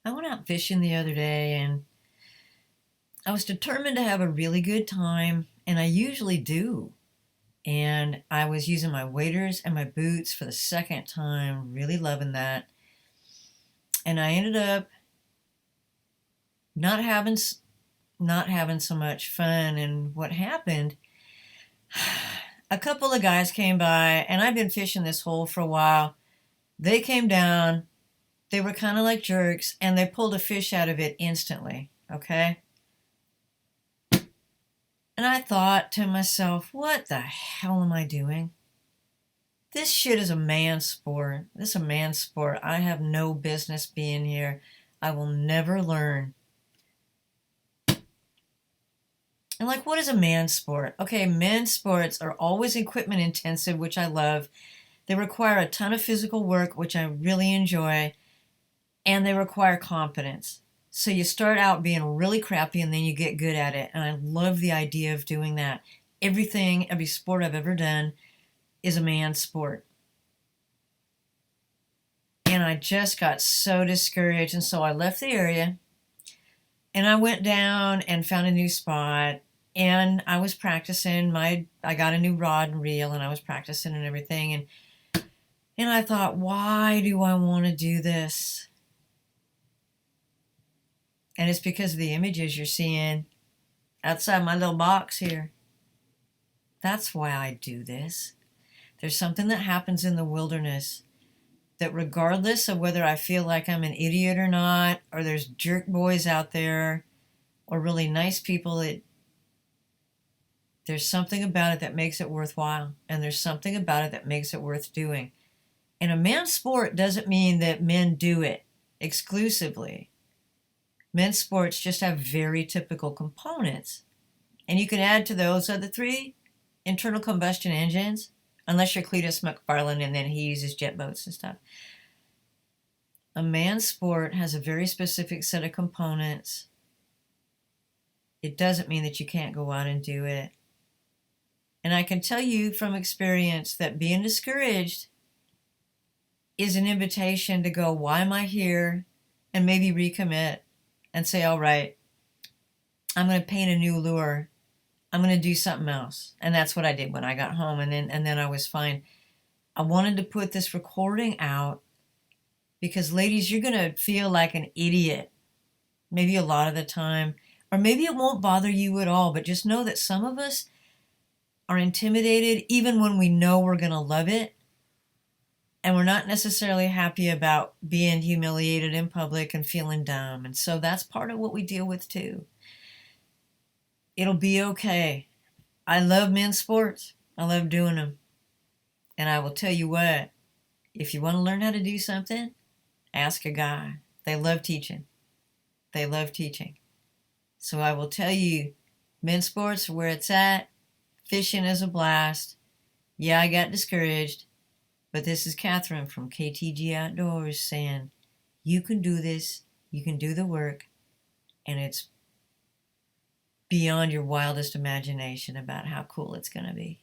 I went out fishing the other day and I was determined to have a really good time, and I usually do. And I was using my waders and my boots for the second time, really loving that. And I ended up not having not having so much fun. And what happened? A couple of guys came by, and I've been fishing this hole for a while. They came down. They were kind of like jerks, and they pulled a fish out of it instantly. Okay. And I thought to myself, what the hell am I doing? This shit is a man's sport. This is a man's sport. I have no business being here. I will never learn. And like, what is a man's sport? Okay, men's sports are always equipment intensive, which I love. They require a ton of physical work, which I really enjoy. And they require competence. So you start out being really crappy and then you get good at it. And I love the idea of doing that. Every sport I've ever done is a man's sport. And I just got so discouraged. And so I left the area and I went down and found a new spot. And I was practicing I got a new rod and reel and I was practicing and everything. And I thought, why do I want to do this? And it's because of the images you're seeing outside my little box here. That's why I do this. There's something that happens in the wilderness that regardless of whether I feel like I'm an idiot or not, or there's jerk boys out there, or really nice people, there's something about it that makes it worthwhile. And there's something about it that makes it worth doing. And a man's sport doesn't mean that men do it exclusively. Men's sports just have very typical components. And you can add to those other three internal combustion engines, unless you're Cletus McFarland and then he uses jet boats and stuff. A man's sport has a very specific set of components. It doesn't mean that you can't go out and do it. And I can tell you from experience that being discouraged is an invitation to go, why am I here? And maybe recommit and say, all right, I'm going to paint a new lure. I'm going to do something else. And that's what I did when I got home. And then I was fine. I wanted to put this recording out because, ladies, you're going to feel like an idiot maybe a lot of the time. Or maybe it won't bother you at all. But just know that some of us are intimidated even when we know we're going to love it. And we're not necessarily happy about being humiliated in public and feeling dumb. And so that's part of what we deal with too. It'll be okay. I love men's sports. I love doing them. And I will tell you what, if you want to learn how to do something, ask a guy. They love teaching. They love teaching. So I will tell you, men's sports are where it's at. Fishing is a blast. Yeah, I got discouraged. But this is Catherine from KTG Outdoors saying, you can do this, you can do the work, and it's beyond your wildest imagination about how cool it's going to be.